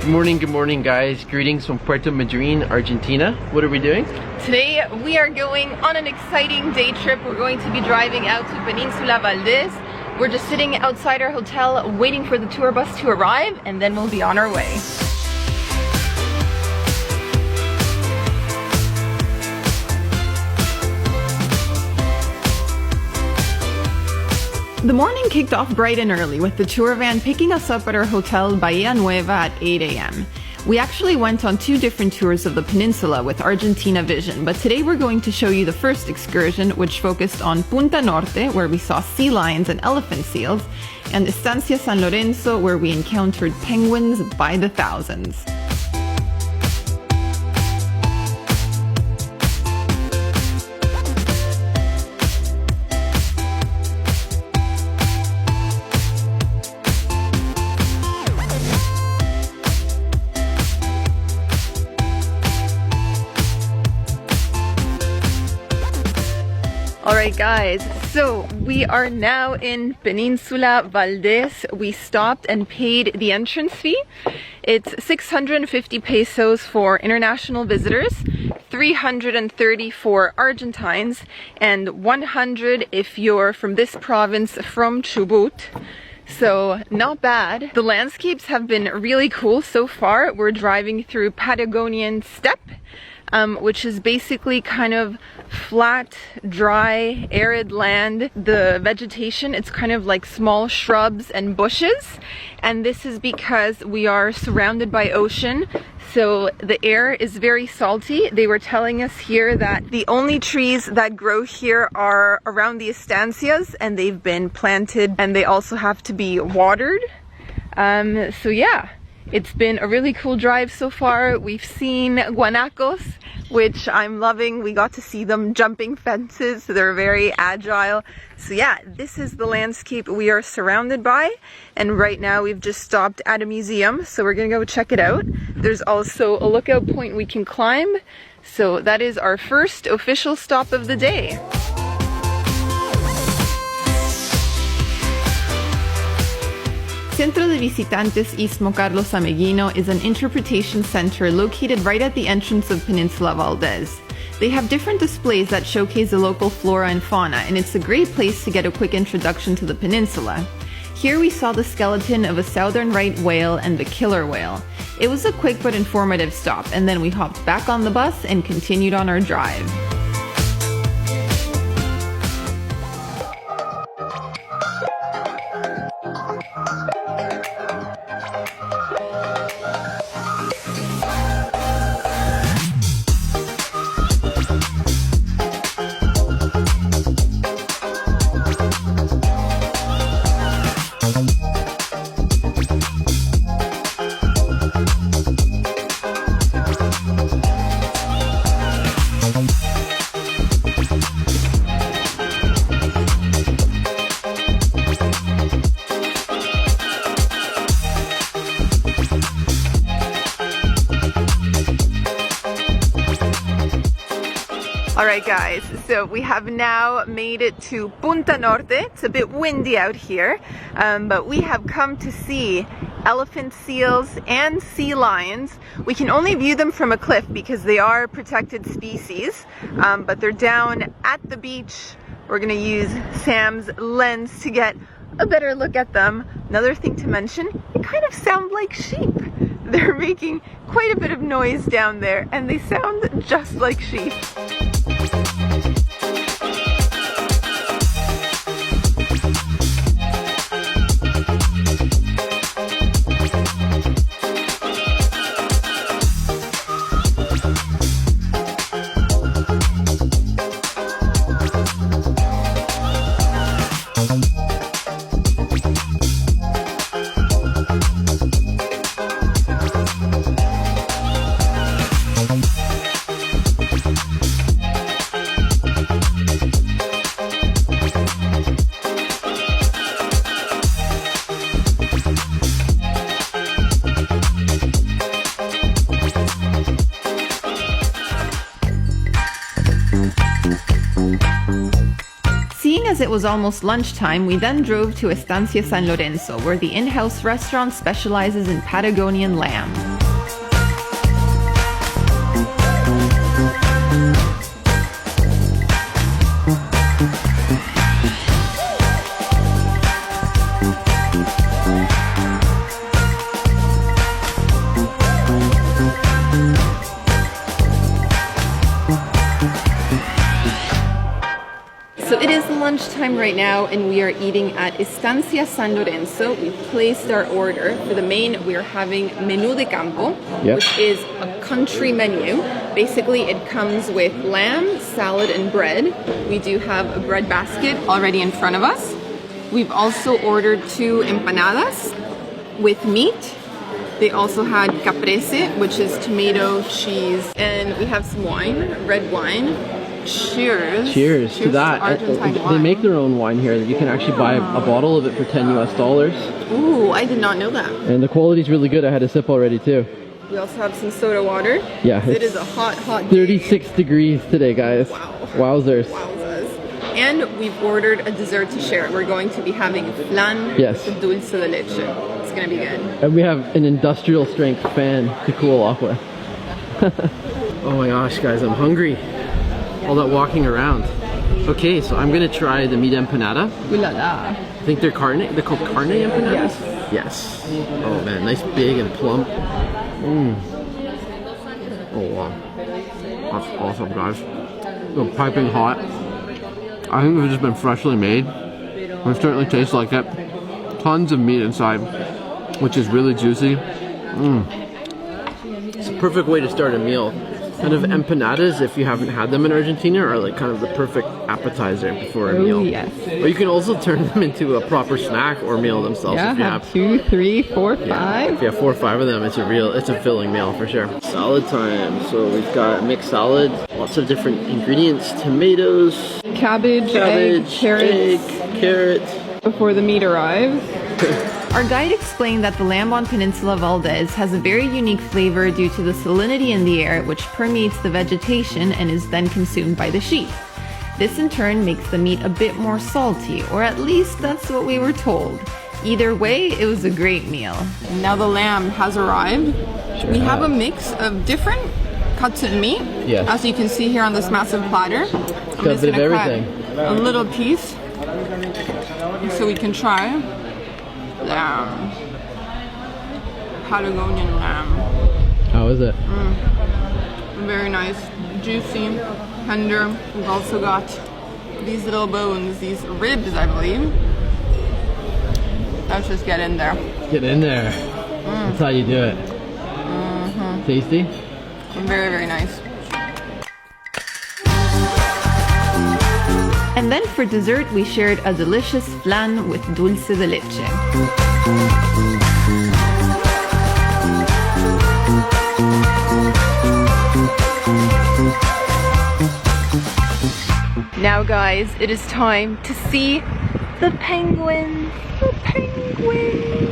Good morning guys. Greetings from Puerto Madryn, Argentina. What are we doing? Today we are going on an exciting day trip. We're going to be driving out to Peninsula Valdez. We're just sitting outside our hotel waiting for the tour bus to arrive, and then we'll be on our way. The morning kicked off bright and early with the tour van picking us up at our hotel Bahia Nueva at 8 a.m. We actually went on 2 different tours of the peninsula with Argentina Vision, but today we're going to show you the first excursion, which focused on Punta Norte, where we saw sea lions and elephant seals, and Estancia San Lorenzo, where we encountered penguins by the thousands. Alright guys, so we are now in Peninsula Valdez. We stopped and paid the entrance fee. It's 650 pesos for international visitors, 330 for Argentines, and 100 if you're from this province from Chubut. So not bad. The landscapes have been really cool so far. We're driving through Patagonian steppe, which is basically kind of flat, dry, arid land. The vegetation, it's kind of like small shrubs and bushes, and this is because we are surrounded by ocean, so the air is very salty. They were telling us here that the only trees that grow here are around the estancias, and they've been planted, and they also have to be watered. So yeah, it's been a really cool drive so far. We've seen guanacos, which I'm loving. We got to see them jumping fences. They're very agile. So yeah, this is the landscape we are surrounded by. And right now we've just stopped at a museum, so we're gonna go check it out. There's also a lookout point we can climb. So that is our first official stop of the day. Centro de Visitantes Istmo Carlos Ameghino is an interpretation center located right at the entrance of Peninsula Valdez. They have different displays that showcase the local flora and fauna, and it's a great place to get a quick introduction to the peninsula. Here we saw the skeleton of a southern right whale and the killer whale. It was a quick but informative stop, and then we hopped back on the bus and continued on our drive. Alright guys, so we have now made it to Punta Norte. It's a bit windy out here, but we have come to see elephant seals and sea lions. We can only view them from a cliff because they are protected species, but they're down at the beach. We're gonna use Sam's lens to get a better look at them. Another thing to mention, they kind of sound like sheep. They're making quite a bit of noise down there, and they sound just like sheep. Seeing as it was almost lunchtime, we then drove to Estancia San Lorenzo, where the in-house restaurant specializes in Patagonian lamb. lunchtime right now and we are eating at Estancia San Lorenzo. We placed our order. For the main, we are having menú de campo, which is a country menu. Basically, it comes with lamb, salad, and bread. We do have a bread basket already in front of us. We've also ordered 2 empanadas with meat. They also had caprese, which is tomato, cheese, and we have some wine, red wine. Cheers. Cheers to that. Argentine They wine. make their own wine here. You can actually buy a bottle of it for $10 US. Ooh, I did not know that. And the quality's really good. I had a sip already too. We also have some soda water. Yeah. It is a hot, hot day. 36 degrees today, guys. Wow. Wowzers. Wowzers. And we've ordered a dessert to share. We're going to be having flan with dulce de leche. It's gonna be good. And we have an industrial strength fan to cool off with. Oh my gosh, guys, I'm hungry. All that walking around. Okay, so I'm gonna try the meat empanada. Ooh la la. I think they're carne. They're called carne empanadas. Yes. Oh man, nice, big and plump. Oh wow, that's awesome, guys. So piping hot. I think it's just been freshly made. It certainly tastes like it. Tons of meat inside, which is really juicy. It's a perfect way to start a meal. Kind of empanadas, if you haven't had them in Argentina, are like kind of the perfect appetizer before a meal. Yes. Or you can also turn them into a proper snack or meal themselves. Yeah, if you have 2, 3, 4, 5. If you have 4 or 5 of them, it's a filling meal for sure. Salad time. So we've got mixed salad, lots of different ingredients: tomatoes, Cabbage, egg, carrot. Before the meat arrives. Our guide explained that the lamb on Peninsula Valdez has a very unique flavor due to the salinity in the air, which permeates the vegetation and is then consumed by the sheep. This in turn makes the meat a bit more salty, or at least that's what we were told. Either way, it was a great meal. Now the lamb has arrived. We have a mix of different cuts of meat, as you can see here on this massive platter. I'm just bit of gonna cut everything. a little piece so we can try lamb. Patagonian lamb. How is it? Very nice, juicy, tender. We've also got these little bones, these ribs, I believe. Let's just get in there. Get in there. That's how you do it. Tasty? Very, very nice. And then for dessert, we shared a delicious flan with dulce de leche. Now guys, it is time to see the penguins. The penguins!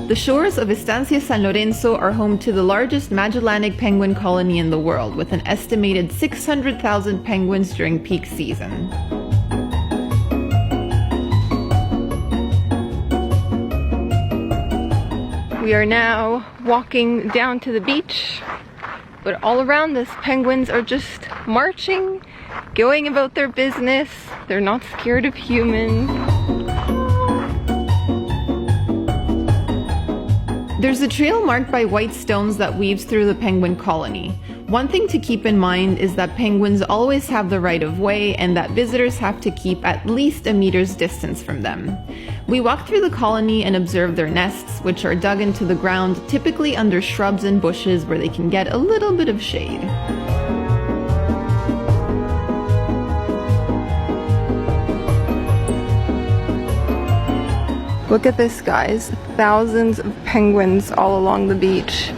The shores of Estancia San Lorenzo are home to the largest Magellanic penguin colony in the world, with an estimated 600,000 penguins during peak season. We are now walking down to the beach, but all around us, penguins are just marching, going about their business. They're not scared of humans. There's a trail marked by white stones that weaves through the penguin colony. One thing to keep in mind is that penguins always have the right of way and that visitors have to keep at least a meter's distance from them. We walked through the colony and observed their nests, which are dug into the ground, typically under shrubs and bushes where they can get a little bit of shade. Look at this, guys. Thousands of penguins all along the beach.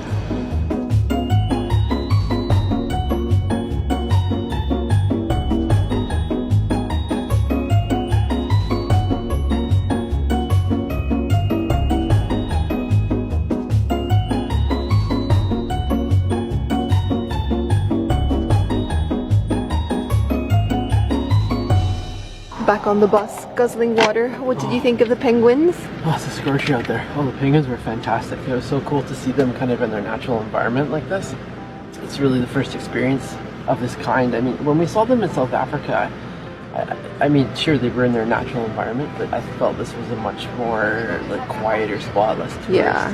Back on the bus, guzzling water. What did you think of the penguins? Oh, it's a scorcher out there. Oh, the penguins were fantastic. It was so cool to see them kind of in their natural environment like this. It's really the first experience of this kind. I mean, when we saw them in South Africa, I mean, sure, they were in their natural environment, but I felt this was a much more like quieter spot, less touristy. Yeah.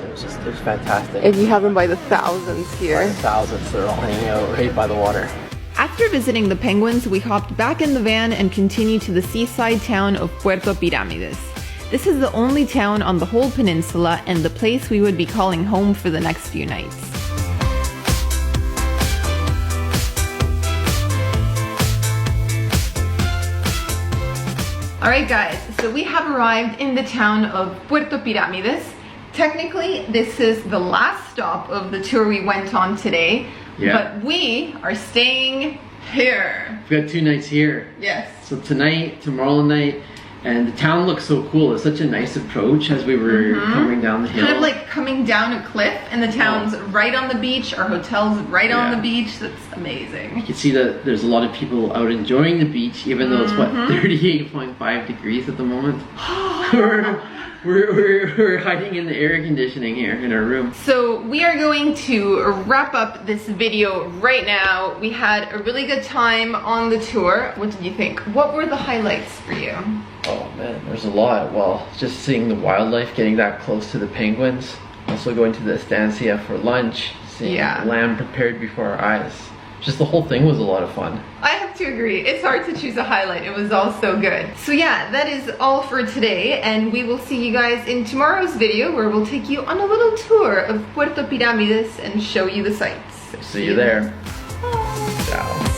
It was fantastic. And you have them by the thousands here. By the thousands, they're all hanging out right by the water. After visiting the penguins, we hopped back in the van and continued to the seaside town of Puerto Pirámides. This is the only town on the whole peninsula and the place we would be calling home for the next few nights. Alright guys, so we have arrived in the town of Puerto Pirámides. Technically, this is the last stop of the tour we went on today, but we are staying here. We've got 2 nights here. Yes. So tonight, tomorrow night, and the town looks so cool. It's such a nice approach as we were coming down the hill. Kind of like coming down a cliff, and the town's right on the beach. Our hotel's right on the beach. That's amazing. You can see that there's a lot of people out enjoying the beach, even though it's what, 38.5 degrees at the moment. We're hiding in the air conditioning here in our room. So we are going to wrap up this video right now. We had a really good time on the tour. What did you think? What were the highlights for you? Oh man, there's a lot. Well, just seeing the wildlife, getting that close to the penguins. Also going to the estancia for lunch, seeing lamb prepared before our eyes. Just the whole thing was a lot of fun. I have to agree. It's hard to choose a highlight. It was all so good. So yeah, that is all for today, and we will see you guys in tomorrow's video where we'll take you on a little tour of Puerto Pirámides and show you the sights. See you there. Ciao.